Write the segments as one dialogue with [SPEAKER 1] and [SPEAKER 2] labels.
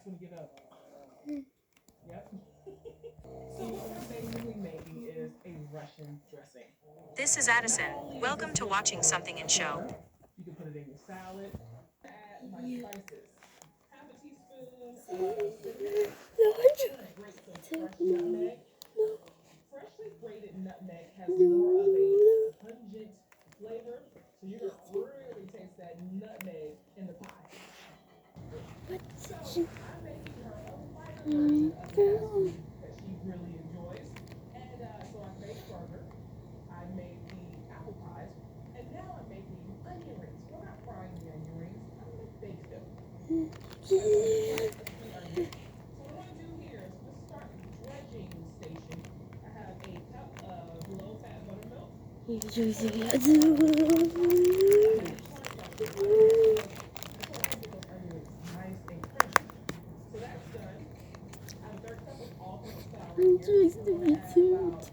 [SPEAKER 1] want to get up. Yep. So what we're basically making is a Russian dressing.
[SPEAKER 2] This is Addison. Welcome to Watching Something in Show.
[SPEAKER 1] You can put it in your salad. Add my spices. Half a teaspoon of cinnamon. Grate some fresh nutmeg. Freshly grated nutmeg has more of a pungent flavor, so you're gonna really taste that nutmeg in the pie. So I'm making her a lighter version of the fast food that she really enjoys. And so I made a burger. I made the apple pies. And now I'm making onion rings. We're not frying the onion rings. I'm going to bake them. I'm going to fry the sweet onion. So what I want to do here is we'll start the dredging station. I have a cup of low-fat buttermilk. So that's done. I have a third cup of all-purpose flour here. So I'm going to add about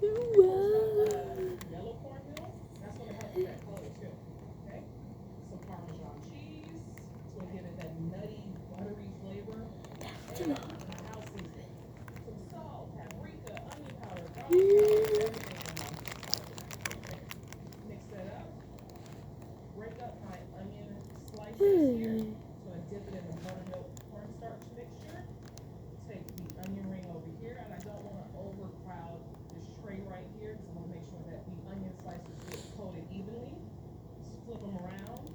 [SPEAKER 1] yellow cornmeal. That's going to help with that color too. Okay? Some Parmesan cheese. It's going to give it that nutty, buttery flavor. And my house seasoning. Some salt, paprika, onion powder, garlic powder, everything in my powder. Mix that up. Break up my onion slices here. So I dip it in the buttermilk cornstarch mixture. Take the onion ring over here, and I don't want to overcrowd this tray right here because I want to make sure that the onion slices get coated evenly. Just flip them around.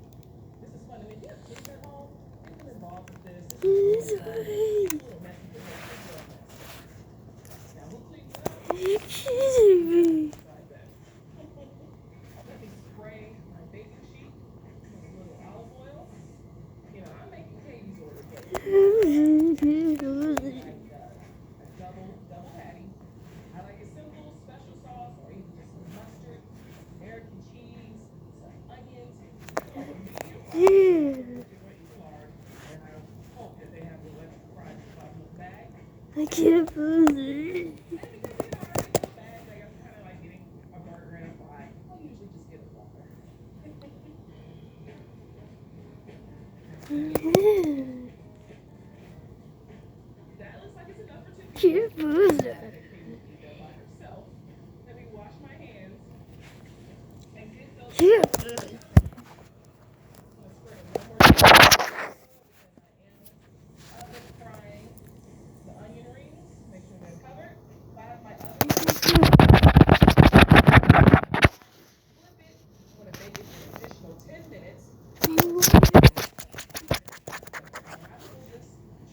[SPEAKER 1] This is fun. I mean, you have kids at home, get them involved with this. This is a little messy, but it's a little mess. Now, who cleans it up? Like that. Let me spray my baking sheet with a little olive oil. You know, I'm making Katie's order, but like a double patty. I like it simple, special sauce, or even just some mustard, American cheese, some onions. Large, and I hope that they have the electric fry in the bottom of the bag.
[SPEAKER 3] I can't believe
[SPEAKER 1] And because you know, I already know bags, like I'm kind of like getting a burger and a fry. I'll usually just get a water. That looks like it's enough for two people. Let me wash my hands and get those. Let's spray it one more time. I am oven frying the onion rings. Make sure they're covered. Fire up my oven. Flip it. I'm going to bake it for an additional 10 minutes. When I pull this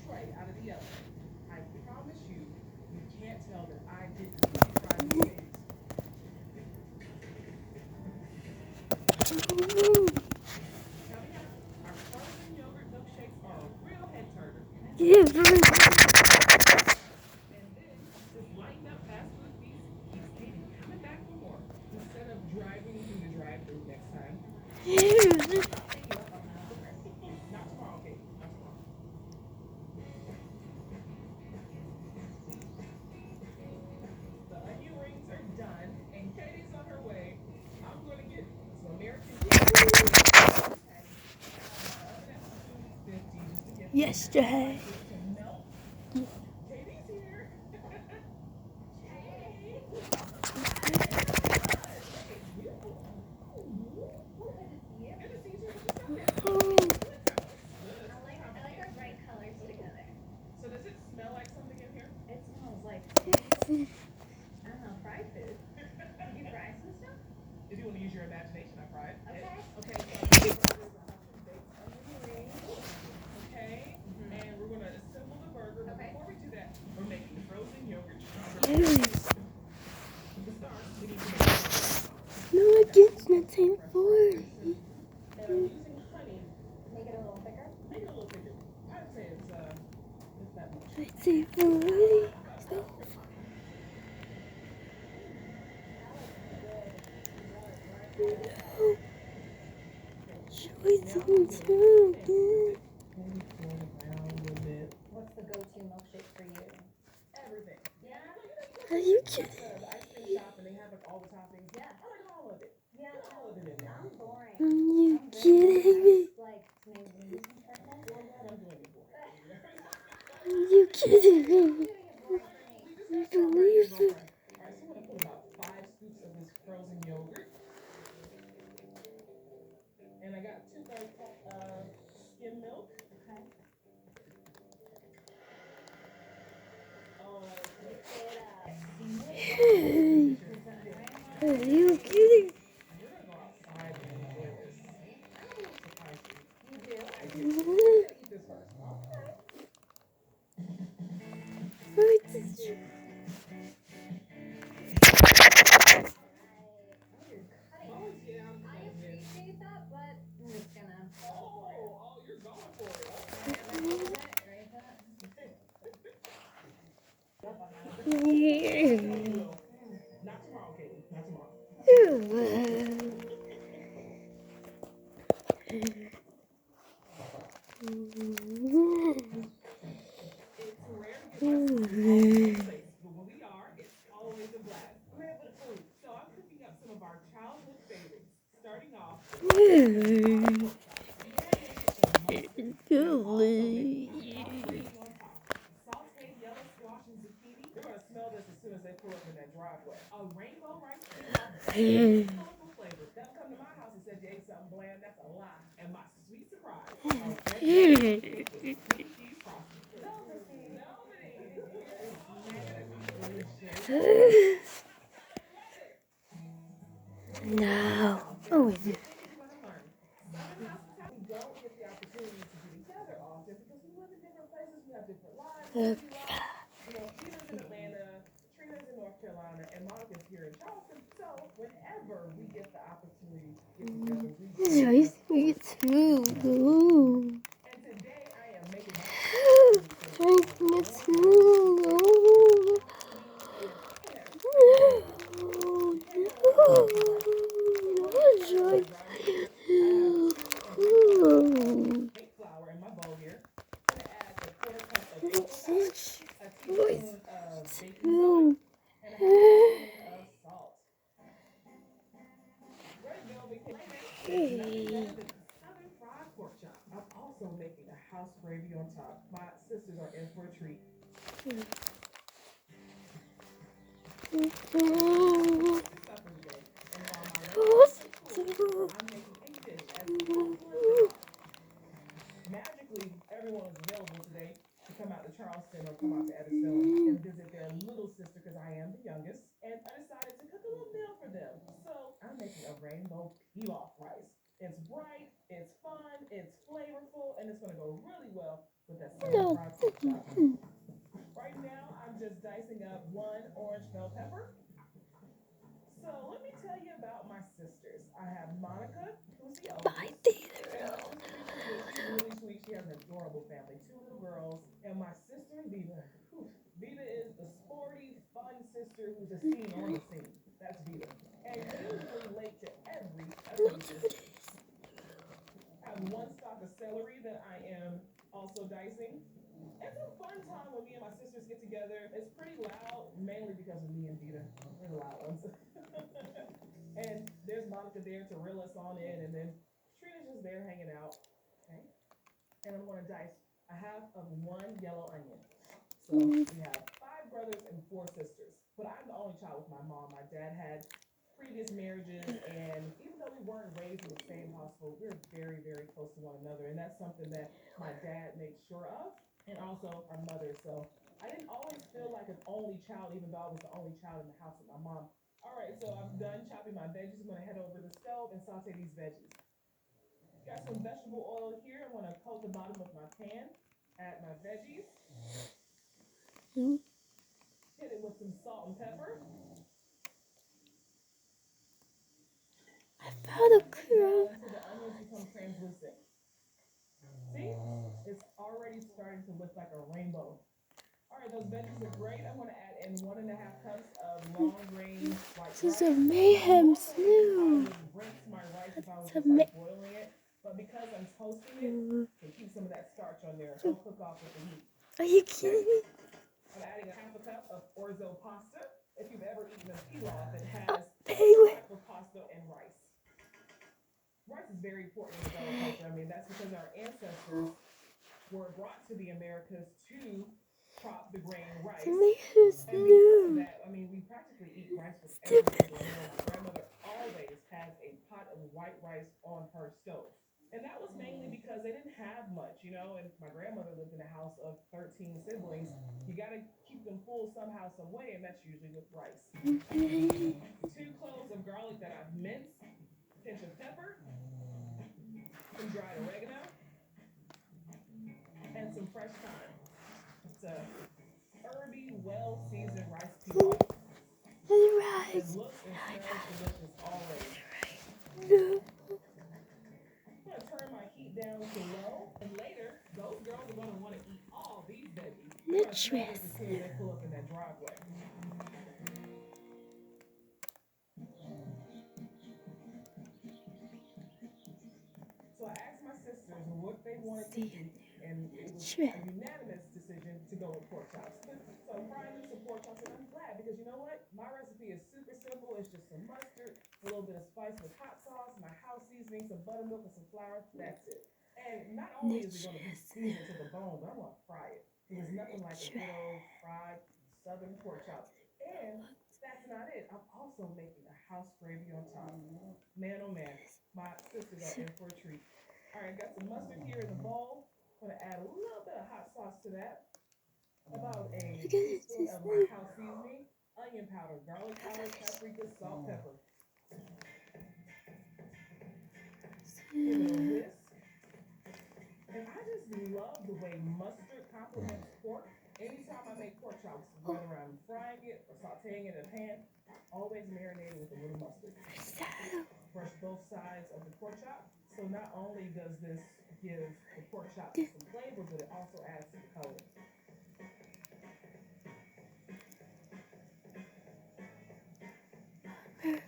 [SPEAKER 1] tray out of the oven, I promise you, you can't tell that I didn't fry these eggs. Now, our frozen yogurt milkshakes are a real head turner. And then, just lighten up fast food feast. Keeps Katie coming back for more. Instead of driving through the drive-thru next time. Not tomorrow, Katie. Not tomorrow. The onion rings are done, and Katie's on her way. I'm going to get some American cheese.
[SPEAKER 3] yesterday.
[SPEAKER 1] To melt. Katie's here. Good to see you.
[SPEAKER 4] I like our bright colors together.
[SPEAKER 1] So does it smell like something in here?
[SPEAKER 4] It smells like, I don't know, fried food. Did you fry some stuff?
[SPEAKER 1] If you want to use your imagination, I fried.
[SPEAKER 4] Okay.
[SPEAKER 1] Okay. So baked onion rings. Okay. And we're gonna assemble the burger. But
[SPEAKER 4] Okay.
[SPEAKER 1] before we do that, we're making the frozen yogurt strawberry. To start, we need to make
[SPEAKER 3] No, I get nothing for it.
[SPEAKER 1] and I'm using honey.
[SPEAKER 4] Make it a little thicker.
[SPEAKER 1] Make it a little thicker. I'd say it's that much.
[SPEAKER 3] I say for
[SPEAKER 1] Maybe swirl around a little bit.
[SPEAKER 4] What's the go-to milkshake for you?
[SPEAKER 1] Everything.
[SPEAKER 4] Yeah.
[SPEAKER 3] Are you kidding?
[SPEAKER 1] The ice cream shop and they have like all the toppings.
[SPEAKER 4] Yeah.
[SPEAKER 1] I like all of it.
[SPEAKER 4] Yeah.
[SPEAKER 1] Put all of it in there.
[SPEAKER 4] I'm boring.
[SPEAKER 3] Are you
[SPEAKER 4] I'm
[SPEAKER 3] kidding me?
[SPEAKER 4] like maybe some turkey.
[SPEAKER 1] Well, I'm glad I'm doing it for you.
[SPEAKER 3] you kidding me?
[SPEAKER 1] We just got started, right, your girlfriend. Alright, so I'm gonna put about 5 scoops of this frozen yogurt. And I got 2 cups of skim milk.
[SPEAKER 4] Okay.
[SPEAKER 1] Mix it up.
[SPEAKER 3] Are you kidding?
[SPEAKER 1] We're gonna go outside and enjoy this. I'm a little surprised.
[SPEAKER 4] You do?
[SPEAKER 1] I do. I'm gonna eat this first.
[SPEAKER 3] What did you?
[SPEAKER 1] Oh, yeah, I'm
[SPEAKER 4] I
[SPEAKER 1] cutting it.
[SPEAKER 4] appreciate that, but I'm just gonna.
[SPEAKER 1] Oh, you're going for it.
[SPEAKER 3] Yeah.
[SPEAKER 1] Not tomorrow, Katie. Not tomorrow. It's rare to get my sisters all in one place, but when we are, it's always a blast. I'm here for the food. So I'm cooking up some of our childhood favorites. Starting off
[SPEAKER 3] Julie.
[SPEAKER 1] sauteed yellow squash and zucchini. You're gonna smell this as soon as they pull up in that driveway. A rainbow rice pilaf, colorful flavor. They'll come to my house and said you ate something bland. That's a lie. And my sweet surprise, a red cheese frosting.
[SPEAKER 3] No. Oh,
[SPEAKER 1] We don't get the opportunity to be together often because we live in different places. We have different lives. You know, Peter's in Atlanta, Trina's in North Carolina, and Monica's here in Charleston. So whenever we get the opportunity to get together, we do.
[SPEAKER 3] nice sweet too.
[SPEAKER 1] And today I am making
[SPEAKER 3] Drinking it too.
[SPEAKER 1] cake flour in my bowl here. I'm gonna add a 1/4 cup of cocoa powder, a teaspoon of baking soda, and a 1/2 teaspoon of salt. Red velvet cake. Nothing better than a southern fried pork chop. I'm also making a house gravy on top. My sisters are in for a treat. This is supper today. And while my I'm making a dish as simple as this. Magically, everyone is available today to come out to Charleston or come out to Edison and visit their little sister because I am the youngest. And I decided to cook a little meal for them. So I'm making a rainbow pilaf rice. It's bright, it's fun, it's flavorful, and it's going to go really well with that southern fried pork chop. Right now, I'm just dicing up 1 orange bell pepper. So let me tell you about my sisters. I have Monica, who's the oldest. She's really sweet. She has an adorable family, 2 little girls. And my sister, Viva. Viva is the sporty, fun sister who's a scene on the scene. That's Viva. And usually late to every sister. I have 1 stalk of celery that I am also dicing. It's a fun time when me and my sisters get together. It's pretty loud, mainly because of me and Vita. We're the loud ones. And there's Monica there to reel us on in, and then Trina's just there hanging out. Okay. And I'm going to dice a 1/2 of 1 yellow onion. So we have 5 brothers and 4 sisters. But I'm the only child with my mom. My dad had previous marriages, and even though we weren't raised in the same household, we were very, very close to one another. And that's something that my dad made sure of, and also our mother. So I didn't always feel like an only child, even though I was the only child in the house with my mom. All right, so I'm done chopping my veggies. I'm going to head over to the stove and saute these veggies. Got some vegetable oil here. I'm going to coat the bottom of my pan. Add my veggies. Hit it with some salt and pepper.
[SPEAKER 3] I found a crab.
[SPEAKER 1] Until the onions become translucent. See? It's already starting to look like a rainbow. All right, those veggies are great. I'm going to add in 1 1/2 cups of long grain white rice.
[SPEAKER 3] This is a mayhem stew.
[SPEAKER 1] I would rinse my rice if I was just like boiling it, but because I'm toasting it, to keep some of that starch on there, it'll cook off with the heat.
[SPEAKER 3] Are you kidding me?
[SPEAKER 1] I'm adding a 1/2 cup of orzo pasta. If you've ever eaten a pilaf, it has
[SPEAKER 3] Penguin.
[SPEAKER 1] type of pasta and rice. Rice is very important in the culture. I mean, that's because our ancestors were brought to the Americas to crop the grain rice.
[SPEAKER 3] Tomatoes,
[SPEAKER 1] And because of
[SPEAKER 3] no.
[SPEAKER 1] that, I mean, we practically eat rice with everything. You know, my grandmother always has a pot of white rice on her stove. And that was mainly because they didn't have much, you know, and my grandmother lived in a house of 13 siblings. You got to keep them full somehow, some way, and that's usually with rice. 2 cloves of garlic that I've minced, a pinch of pepper, some dried oregano, and some fresh thyme. It's a herby, well-seasoned rice pilaf.
[SPEAKER 3] And
[SPEAKER 1] It
[SPEAKER 3] rice.
[SPEAKER 1] looks and smells delicious already.
[SPEAKER 3] No.
[SPEAKER 1] I'm going to turn my heat down to low, and later, those girls are going to want to eat all these veggies. They're going to smell this as soon as they pull up in that driveway. So I asked my sisters what they wanted to eat, and it was a unanimous decision to go with pork chops. So I'm frying them some pork chops, and I'm glad because you know what? My recipe is super simple. It's just some mustard, a little bit of spice with hot sauce, my house seasoning, some buttermilk, and some flour. That's it. And not only is it going to be seasoned to the bone, but I want to fry it. There's nothing like a good old fried southern pork chop. And that's not it. I'm also making a house gravy on top. Man, oh man, my sisters are in for a treat. All right, got some mustard here in the bowl. I'm gonna add a little bit of hot sauce to that. About a teaspoon of my house seasoning, onion powder, garlic powder, paprika, salt, pepper. Give it a whisk. And I just love the way mustard complements pork. Anytime I make pork chops, whether I'm frying it or sauteing it in a pan, always marinated with a little mustard. Brush both sides of the pork chop. So not only does this give the pork chop some flavor, but it also adds some color. Okay.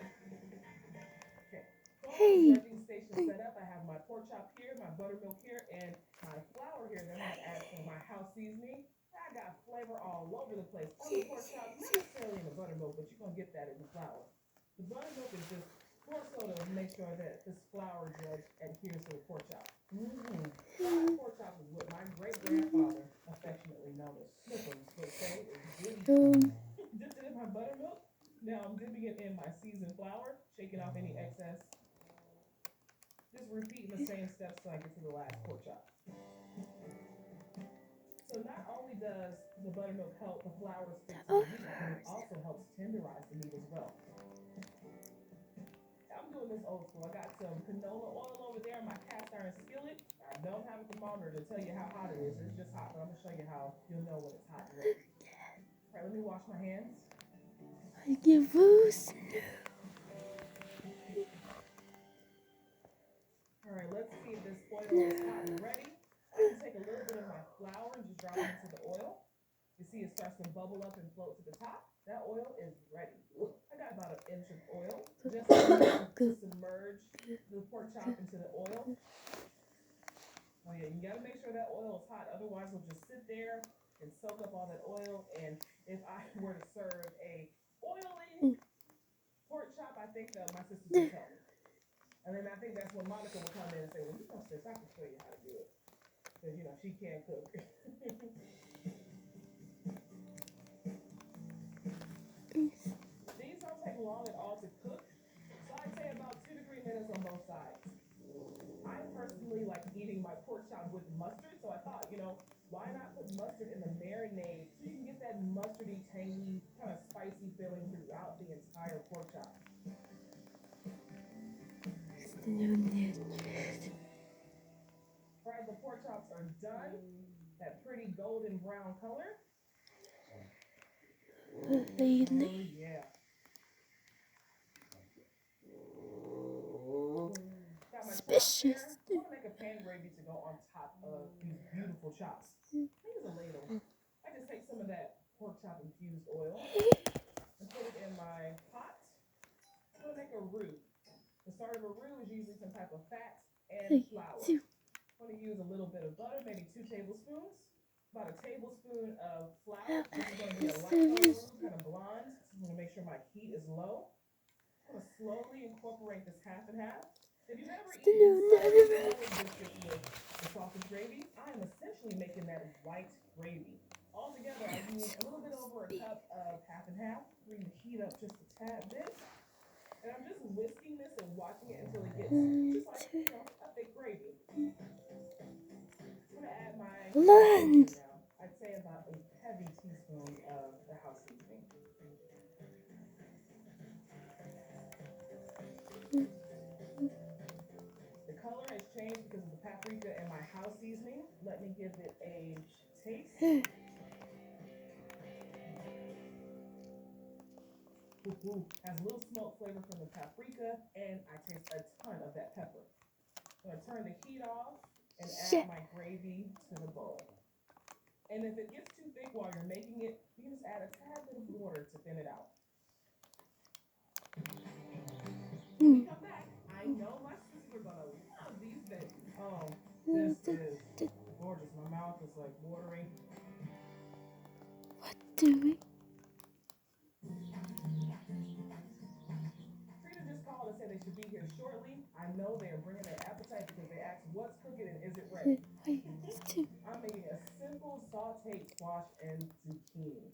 [SPEAKER 3] Hey.
[SPEAKER 1] Working station set up. I have my pork chop here, my buttermilk here, and my flour here. Then I'm gonna add some of my house seasoning. I got flavor all over the place. On the pork chop, not necessarily in the buttermilk, but you're gonna get that in the flour. The buttermilk is just more so to make sure that this flour judge adheres to the pork chop. Fried pork chop is what my great-grandfather, affectionately known as Sniffles, would say is really dipped it in my buttermilk. Now I'm dipping it in my seasoned flour, shaking off any excess. Just repeating the same steps till I get to the last pork chop. So not only does the buttermilk help the flour stick to the meat, but it also helps tenderize the meat as well. I'm doing this old school. I got some canola oil over there in my cast iron skillet. I don't have a thermometer to tell you how hot it is. It's just hot, but I'm gonna show you how you'll know when it's hot and ready. All right, let me wash my hands.
[SPEAKER 3] I give us.
[SPEAKER 1] All right, let's see if this oil is hot and ready. I can take a little bit of my flour and just drop it into the oil. You see it starts to bubble up and float to the top. That oil is ready. I got about an inch of oil just to submerge the pork chop into the oil. Oh yeah, you gotta make sure that oil is hot, otherwise it'll just sit there and soak up all that oil. And if I were to serve a oily pork chop, I think my sister would tell me. And then I think that's when Monica will come in and say, well, you know, sis, I can show you how to do it. Because, you know, she can't cook. These don't take long at all to cook. So I'd say about 2 to 3 minutes on both sides. I personally like eating my pork chop with mustard. So I thought, you know, why not put mustard in the marinade so you can get that mustardy, tangy, kind of spicy feeling throughout the entire pork chop. All right, the pork chops are done. That pretty golden brown color. Oh, yeah. Got my chops here. I want to make a pan gravy to go on top of these beautiful chops. I think it's a ladle. I just take some of that pork chop infused oil and put it in my pot. I'm going to make a roux. The start of a roux is usually some type of fat and flour. I'm going to use a little bit of butter, maybe 2 tablespoons. About a tablespoon of flour. This is going to be a light color roux, kind of blonde. So I'm going to make sure my heat is low. I'm going to slowly incorporate this half and half. If you've ever eaten biscuits with the sausage gravy, I am essentially making that white gravy. Altogether, I bring the heat up just a tad bit. And I'm just whisking this and watching it until it gets just like, a thick gravy. I'm gonna add my
[SPEAKER 3] Land.
[SPEAKER 1] now. I'd say about a heavy teaspoon of the house seasoning. The color has changed because of the paprika and my house seasoning. Let me give it a taste. Ooh, has a little smoke flavor from the paprika, and I taste a ton of that pepper. I'm gonna turn the heat off and add my gravy to the bowl. And if it gets too thick while you're making it, you can just add a tad bit of water to thin it out. When we come back, I know my sisters are gonna love these veggies. Oh, this is gorgeous. My mouth is like watering.
[SPEAKER 3] What doing?
[SPEAKER 1] Trina just called and said they should be here shortly. I know they are bringing their appetite because they asked what's cooking and is it ready. I'm making a simple sauteed squash and zucchini.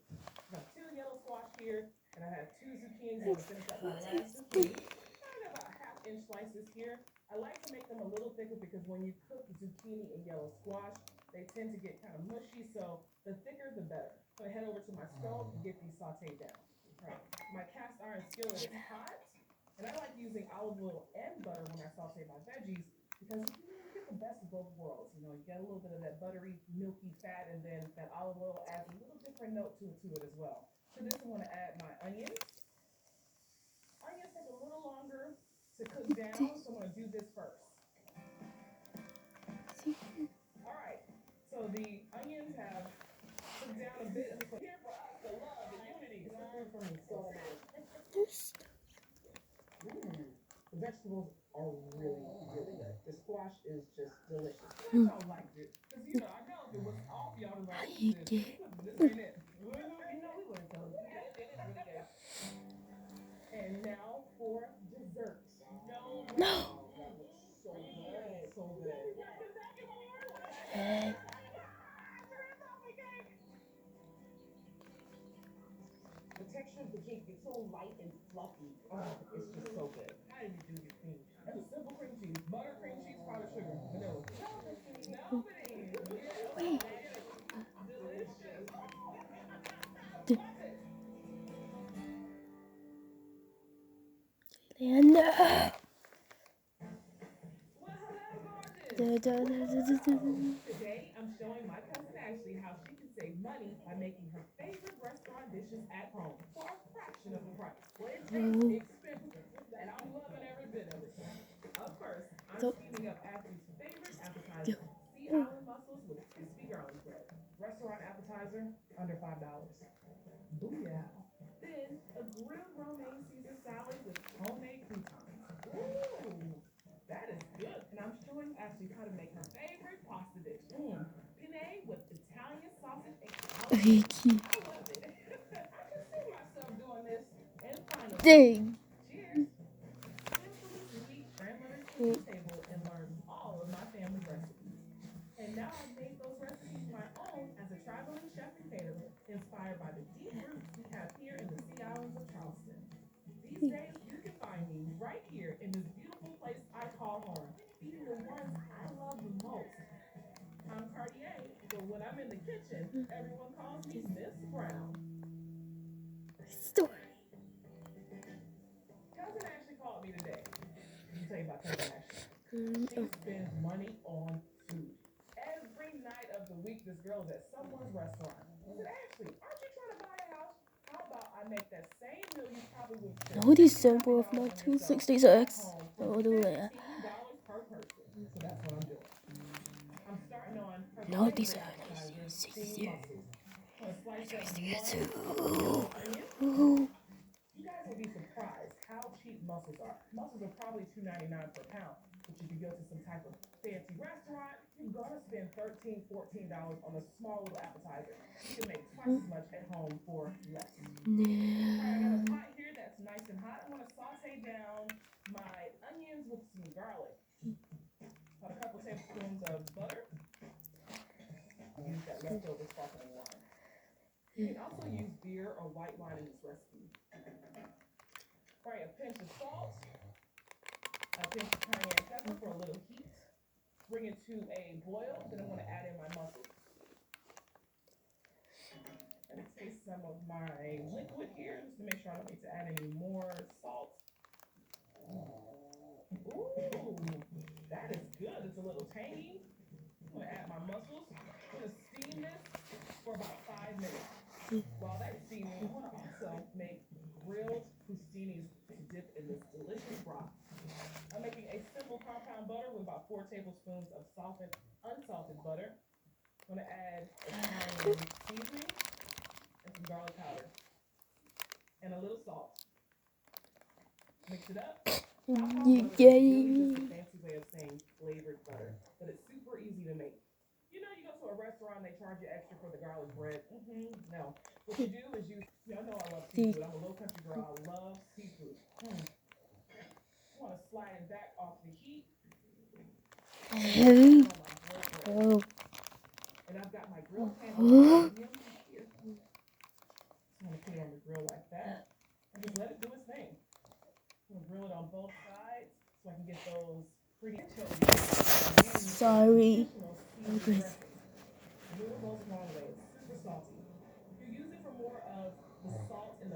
[SPEAKER 1] I have 2 yellow squash here, and I have 2 zucchinis. I'm gonna finish up my last zucchini. Kind of about 1/2-inch slices here. I like to make them a little thicker because when you cook zucchini and yellow squash, they tend to get kind of mushy, so the thicker the better. So I head over to my stove and get these sauteed down. All right. My cast iron skillet is hot, and I like using olive oil and butter when I saute my veggies because you get the best of both worlds. You get a little bit of that buttery, milky fat, and then that olive oil adds a little different note to it as well. For this, I'm going to add my onions. Onions take a little longer to cook down, so I'm going to do this first. All right, so the onions have cooked down a bit. And here for us, the love, the unity. The vegetables are really, really good. The squash is just delicious. I don't like it. Because, I know if it was off, y'all would like this. This ain't it. We would have told you. It is really good. And now for dessert. No. That looks so good. So good. The texture of the cake is so light and fluffy. Oh, it's just so good. How did you do your cream cheese? It's a simple cream cheese. Butter, cream cheese, powdered sugar, vanilla. Nobody.
[SPEAKER 3] Wait.
[SPEAKER 1] Delicious.
[SPEAKER 3] Leander.
[SPEAKER 1] Well, hello, gorgeous. Today, I'm showing my cousin Ashley how she can save money by making her favorite restaurant dishes at home for a fraction of the price. Well, it tastes expensive, and I'm loving every bit of it. Up first, I'm steaming up Ashley's favorite appetizer, sea island mussels with crispy garlic bread. Restaurant appetizer, under $5. Booyah. Then, a grilled romaine Caesar salad with homemade croutons. Ooh, that is good. And I'm showing Ashley how to make her favorite pasta dish. Penne with Italian sausage and
[SPEAKER 3] Okay,
[SPEAKER 1] I
[SPEAKER 3] cute.
[SPEAKER 1] love it. I can see myself doing this. And finally,
[SPEAKER 3] Dang.
[SPEAKER 1] cheers. Simply sweet grandmother's kitchen table and learn all of my family recipes. And now I've made those recipes my own as a traveling chef and caterer, inspired by the deep roots we have here in the Sea Islands of Charleston. These days, you can find me right here in this beautiful place I call home, feeding the ones I love the most. I'm Cartier, but when I'm in the kitchen, everyone calls me Miss Brown.
[SPEAKER 3] Story.
[SPEAKER 1] Cousin Ashley called me today. Let me tell you about Cousin Ashley. She spends money on food. Every night of the week, this girl is at someone's restaurant. I said, Ashley, aren't you trying to buy a house? How about I make that same meal you probably would spend
[SPEAKER 3] No December of 1966. All the way.
[SPEAKER 1] $15 per person. So that's what I'm doing. I'm starting on her
[SPEAKER 3] No
[SPEAKER 1] favorite
[SPEAKER 3] December
[SPEAKER 1] appetizer,
[SPEAKER 3] 1966.
[SPEAKER 1] steamed mussels. I'm gonna slice up
[SPEAKER 3] Ooh.
[SPEAKER 1] You guys will be surprised how cheap mussels are. Mussels are probably $2.99 per pound, but if you go to some type of fancy restaurant, you're gonna spend $13, $14 on a small little appetizer. You can make twice as much at home for less. Alright, I got a pot here that's nice and hot. I'm gonna saute down my onions with some garlic. About a couple tablespoons of butter. Use that leftover sparkling wine. You can also use beer or white wine in this recipe. All right, a pinch of salt, a pinch of cayenne pepper for a little heat. Bring it to a boil, then I'm going to add in my mussels. Let me taste some of my liquid here, just to make sure I don't need to add any more salt. Ooh, that is good. It's a little tangy. I'm going to add my mussels. I'm going to steam this for about 5 minutes. While that's steaming, I want to also make grilled crostinis to dip in this delicious broth. I'm making a simple compound butter with about 4 tablespoons of salted, unsalted butter. I'm going to add Italian seasoning and some garlic powder and a little salt. Mix it up. Compound butter is really just a fancy way of saying flavored butter, but it's super easy to make. You know, you go to a restaurant, they charge you extra for the garlic bread. No. What you do is y'all know I love seafood. I'm a low country girl. I love seafood. I want to slide it back off the heat. And I've got my grill pan here. I'm going to put it on the grill like that. And just let it do its thing. I'm going to grill it on both sides so I can get those pretty anchovies.
[SPEAKER 3] Sorry.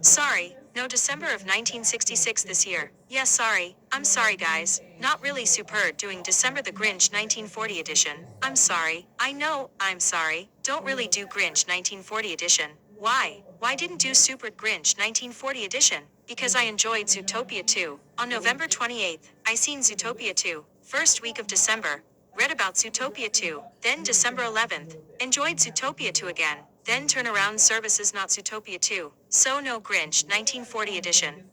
[SPEAKER 2] Sorry, no December of 1966 this year. Yes, sorry. I'm sorry, guys. Not really super doing December the Grinch 1940 edition. I'm sorry. I know, I'm sorry. Don't really do Grinch 1940 edition. Why? Why didn't do Super Grinch 1940 edition? Because I enjoyed Zootopia 2. On November 28th, I seen Zootopia 2. First week of December. Read about Zootopia 2. Then December 11th. Enjoyed Zootopia 2 again. Then turnaround services not Zootopia 2. So no Grinch 1940 edition.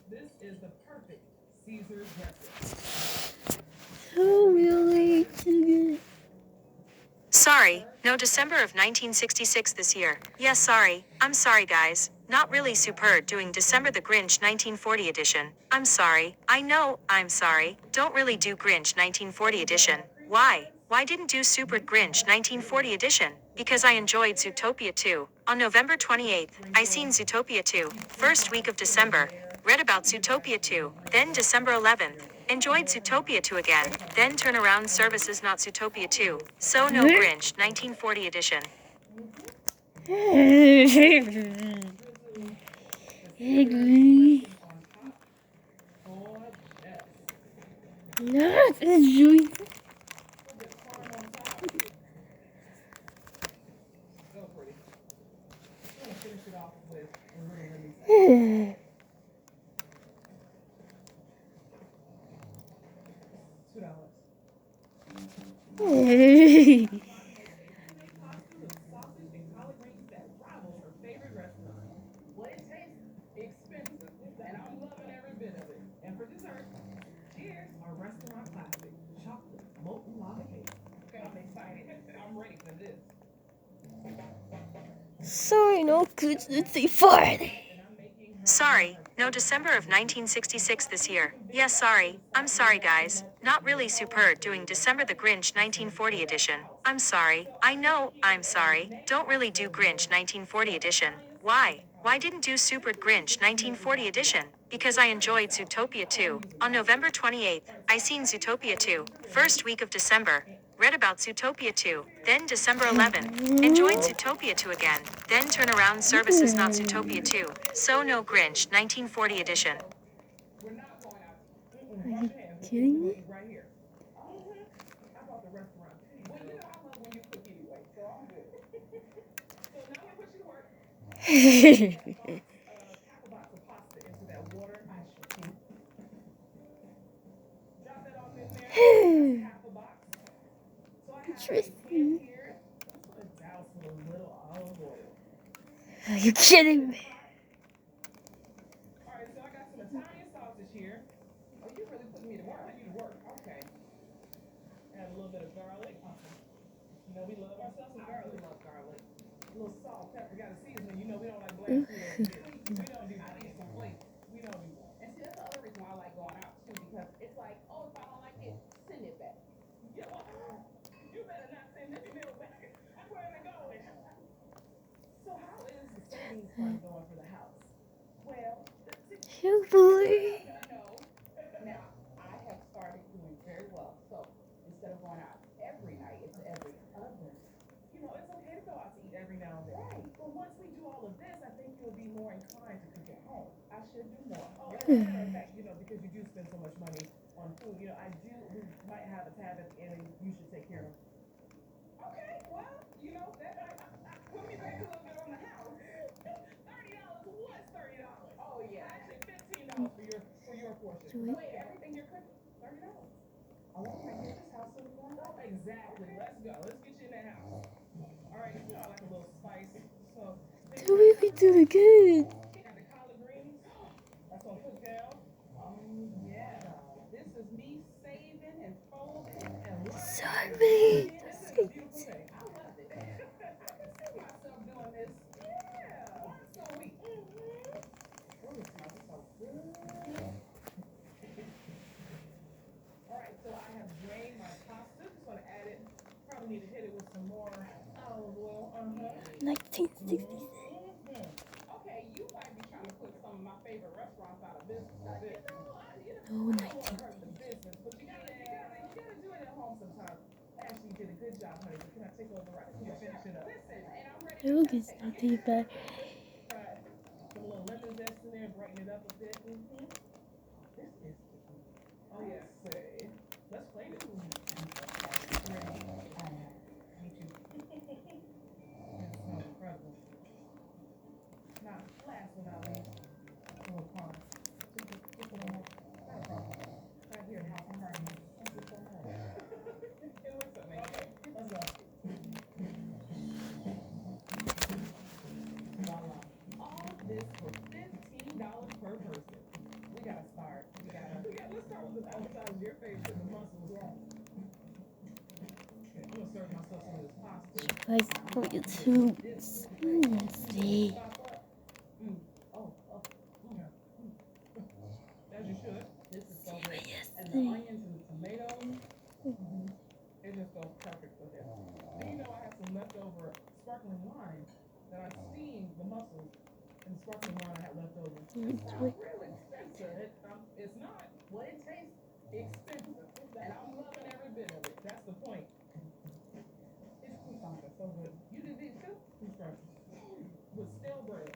[SPEAKER 1] This is the perfect Caesar dressing.
[SPEAKER 3] So really good.
[SPEAKER 2] Sorry, no December of 1966 this year. Yes, sorry. I'm sorry, guys. Not really super doing December the Grinch 1940 edition. I'm sorry. I know, I'm sorry. Don't really do Grinch 1940 edition. Why? Why didn't do Super Grinch 1940 edition? Because I enjoyed Zootopia 2. On November 28th, I seen Zootopia 2. First week of December. Read about Zootopia 2. Then December 11th. Enjoyed Zootopia 2 again. Then turnaround services not Zootopia 2. So no Grinch 1940 edition.
[SPEAKER 3] Not enjoy.
[SPEAKER 1] Go pretty. I'm going to finish it off with a little lemon. $2. Sausage and collard greens that rivals her favorite restaurant. What it tastes expensive, and I'm loving every bit of it. And for dessert, here's our restaurant classic, chocolate molten lava cake. Okay, I'm excited. I'm ready for this.
[SPEAKER 3] Sorry, no good. Let's see Friday.
[SPEAKER 2] Sorry, no December of 1966 this year. Yes, sorry. I'm sorry, guys. Not really super doing December the Grinch 1940 edition. I'm sorry. I know, I'm sorry. Don't really do Grinch 1940 edition. Why? Why didn't do Super Grinch 1940 edition? Because I enjoyed Zootopia 2. On November 28th, I seen Zootopia 2. First week of December. Read about Zootopia 2. Then December 11th. Enjoyed Zootopia 2 again. Then turnaround services not Zootopia 2. So no Grinch 1940 edition.
[SPEAKER 1] We're not going out.
[SPEAKER 3] Are you kidding me?
[SPEAKER 1] Right here. I bought the restaurant. Well, you know I love when you cook anyway, so I'm good. So now we're pushing work. Half a box of pasta into that water. I should keep. Drop that off in there. That's half a box. So I have a pan here. I'm going to douse with a little olive oil.
[SPEAKER 3] Are you kidding me?
[SPEAKER 1] All right, so I got some Italian sausage here. Oh, you really putting me to work. I need to work. Okay. Add a little bit of garlic. You know, we love ourselves some garlic. We love garlic. A little salt, pepper, got a seasoning. You know, we don't like black food over here. We don't going for the house. Well,
[SPEAKER 3] Hopefully.
[SPEAKER 1] no. Now, I have started doing very well. So instead of going out every night, it's every other. You know, it's okay to go out to eat every now and then. Right. But once we do all of this, I think you'll be more inclined to cook at home. I should do more. Oh, as a matter of fact, you know, because you do spend so much money on food, you know, we might have a tab at the end and you should take care of. Okay, well, you know, that I put me back a little bit on the house. $30 was $30. Oh yeah. Actually $15 for your portion. Wait, everything you're cooking, $30. I want to make this house so warm. Exactly. Let's go. Let's get you in that house. All right, you know, like a little spice. So
[SPEAKER 3] Do we be doing good?
[SPEAKER 1] got the collard greens. That's gonna cook down. Yeah. This is me saving and folding and learning.
[SPEAKER 3] Sorry.
[SPEAKER 1] This is a beautiful thing. I love it. I can see myself doing this. Yeah. So we. Oh, it smells so good. All right, so I have drained my pasta. Just gonna add it. Probably need to hit it with some more olive oil.
[SPEAKER 3] 1966.
[SPEAKER 1] Okay, you might be trying to put some of my favorite restaurants out of business.
[SPEAKER 3] No,
[SPEAKER 1] I don't want to hurt the business, but you gotta do it at home sometimes. Ashley did a good job, honey. But can I take over right here? Finish it up. Listen, and I'm ready to
[SPEAKER 3] Look, it's not too bad.
[SPEAKER 1] try some little lemon zest in there, brighten it up a bit. This is. Oh yes, say. Let's play this. Ready? Me too. It smells incredible. Not last but not least, a little corn. Just a little more. Not a problem. Right here, now I'm hurting. Thank you so much. It looks amazing. Let's go. Voila. All this for $15 per person. We gotta start. Let's start with the appetizer. Your favorite, the mussels. Yeah. Okay, I'm gonna serve myself some of this pasta.
[SPEAKER 3] Guys, for YouTube. Seriously.
[SPEAKER 1] As you should. This is so good. And the onions and the tomatoes, it just goes perfect with it. Do you know I have some leftover sparkling wine that I steamed the mussels and the sparkling wine I had left over. It's not real expensive. It's not. Well, it tastes expensive. And I'm loving every bit of it. That's the point. It's so good. You did these too? With stale bread.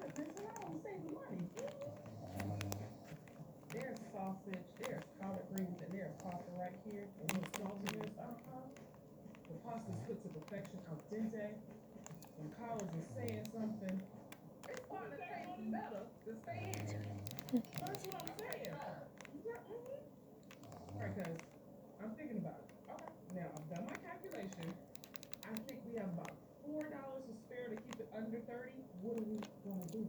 [SPEAKER 1] Listen, I don't save the money. There's sausage, there's collard greens, and there's pasta right here. A little saltiness. The pasta's cooked to perfection, al dente. When collard is saying something, it's going to taste better to stay in. That's what I'm saying. Right, guys. I'm thinking about it. Okay. Now, I've done my calculation. I think we have about $4 to spare to keep it under 30. What are we gonna do?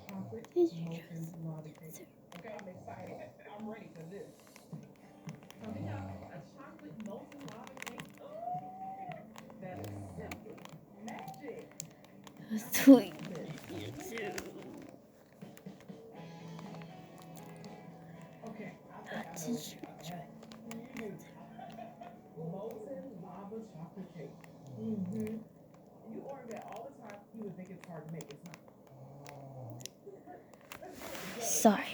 [SPEAKER 1] Chocolate molten lava cake. Okay, I'm excited. I'm ready for this. Coming up, a chocolate molten lava cake. Ooh, that is simple magic.
[SPEAKER 3] Sweet.
[SPEAKER 1] Okay, I think I know molten lava chocolate cake. You order that all the time, you would think it's hard to make. It's not.
[SPEAKER 3] Sorry.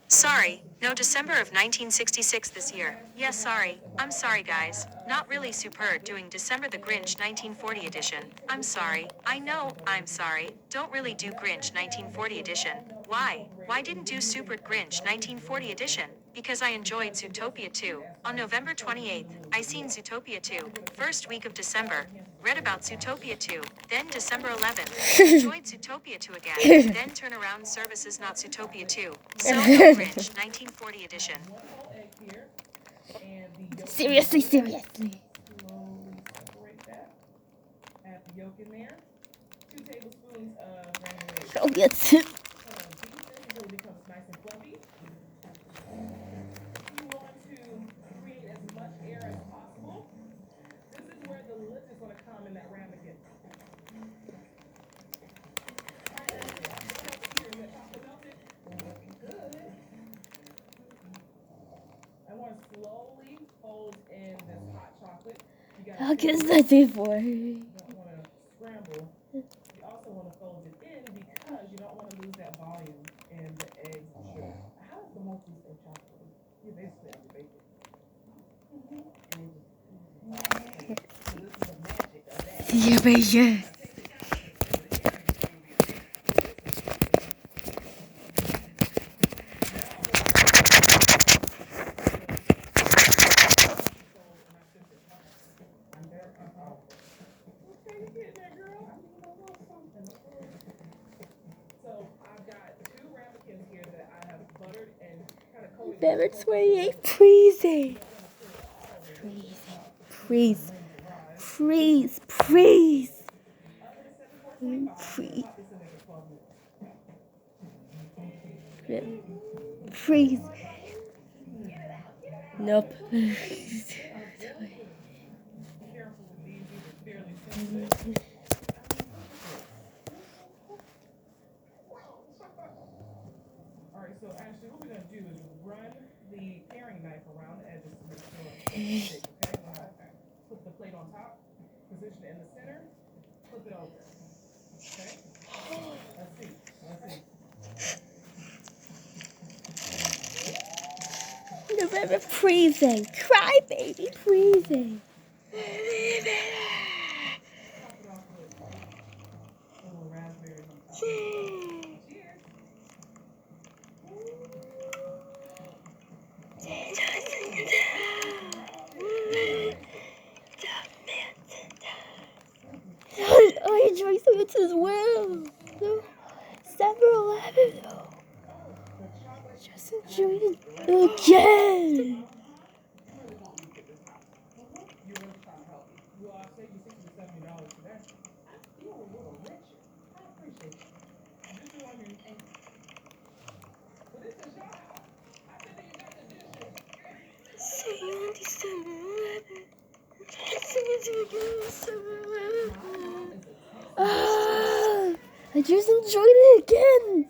[SPEAKER 2] Sorry, no December of 1966 this year. Yes, sorry. I'm sorry, guys. Not really superb doing December the Grinch 1940 edition. I'm sorry. I know, I'm sorry. Don't really do Grinch 1940 edition. Why? Why didn't do Super Grinch 1940 edition? Because I enjoyed Zootopia 2. On November 28th, I seen Zootopia 2. First week of December. Read about Zootopia 2. Then December 11th. Enjoyed Zootopia 2 again. Then turn around services not Zootopia 2. So no Grinch 1940 edition.
[SPEAKER 3] Seriously.
[SPEAKER 1] Slowly separate that. Add the yolk in there. 2 tablespoons of granulated
[SPEAKER 3] Oh, yes.
[SPEAKER 1] beef until it becomes nice and fluffy. You want to create as much air as possible. This is where the lift is going to come in that ramekin. Good. I want to slowly fold in this hot chocolate. You got
[SPEAKER 3] How can that be for?
[SPEAKER 1] you don't want to scramble. You also want to fold fold it in because you don't want to lose that volume in the eggs and sugar. How does the Maltese egg chocolate? You basically have to bake it. So this is the magic of that.
[SPEAKER 3] Yeah, baby.
[SPEAKER 1] So I've got 2 ramekins here that I have buttered and kind of coated.
[SPEAKER 3] November 28th, freezing. Freeze. Freeze. Freeze. Freeze. Freeze. Nope.
[SPEAKER 1] Alright, so actually what we're going to do is run the paring knife around the edges to make sure it's thick, okay? Put the plate on top, position it in the center, flip it over, okay? Let's see, let's see.
[SPEAKER 3] November freezing. Cry, baby, freezing.
[SPEAKER 1] Top it off with little raspberries on top. Cheers!
[SPEAKER 3] I enjoy it as well. No, December 11th. Just enjoy it again.
[SPEAKER 1] You really trying to help me. Well, I'll save you $60 to $70 for that. I feel a little richer. I appreciate you. This is on your thank you. But this is your house. I said that you got the dishes.
[SPEAKER 3] See you on December 11th. See you again December 11th. I just enjoyed it again.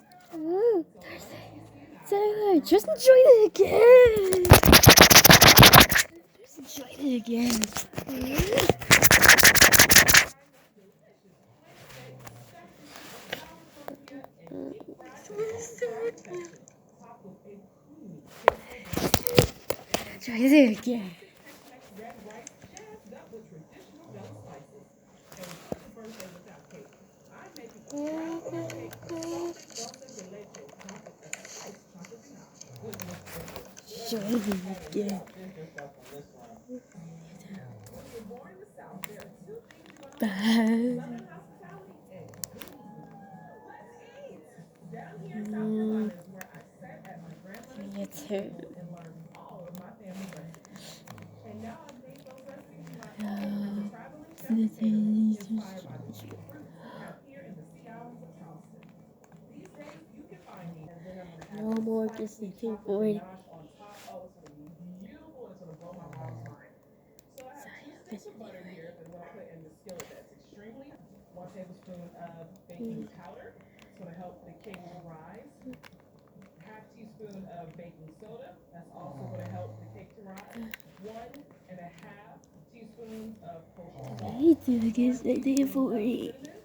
[SPEAKER 3] Taylor, just enjoyed it again. Just enjoyed it again. Try it again.
[SPEAKER 1] Red rice jazzed up with traditional bell spices. And happy birthday without cake. I'm making a brown cake dulce de leche topped with a sliced chocolate goodness.
[SPEAKER 3] Try it again.
[SPEAKER 1] When you're born in the South, there are 2 things you're going to
[SPEAKER 3] Bye.
[SPEAKER 1] Southern hospitality and good food. Let's eat! Down here in South Carolina is where I sat at my grandmother's
[SPEAKER 3] Me too.
[SPEAKER 1] and learned all of my family recipes. And now I've made those recipes my own as a traveling chef inspired by the cheap fruits we have here in the Sea Islands of Charleston. These days you can find me and then I'm gonna have
[SPEAKER 3] No
[SPEAKER 1] this
[SPEAKER 3] more
[SPEAKER 1] spicy
[SPEAKER 3] Disney
[SPEAKER 1] chocolate
[SPEAKER 3] 240.
[SPEAKER 1] ganache on top. Oh, it's gonna be beautiful. It's gonna blow my mom's mind. So I have 2 sticks of butter here that I'm gonna put in the skillet that's extremely. 1 tablespoon of baking powder. It's gonna help the cake rise. 1/2 teaspoon of baking soda. That's also going to help the cake to rise. 1 1/2 teaspoons of kosher salt.
[SPEAKER 3] I do this idea for me.
[SPEAKER 1] Cinnamon,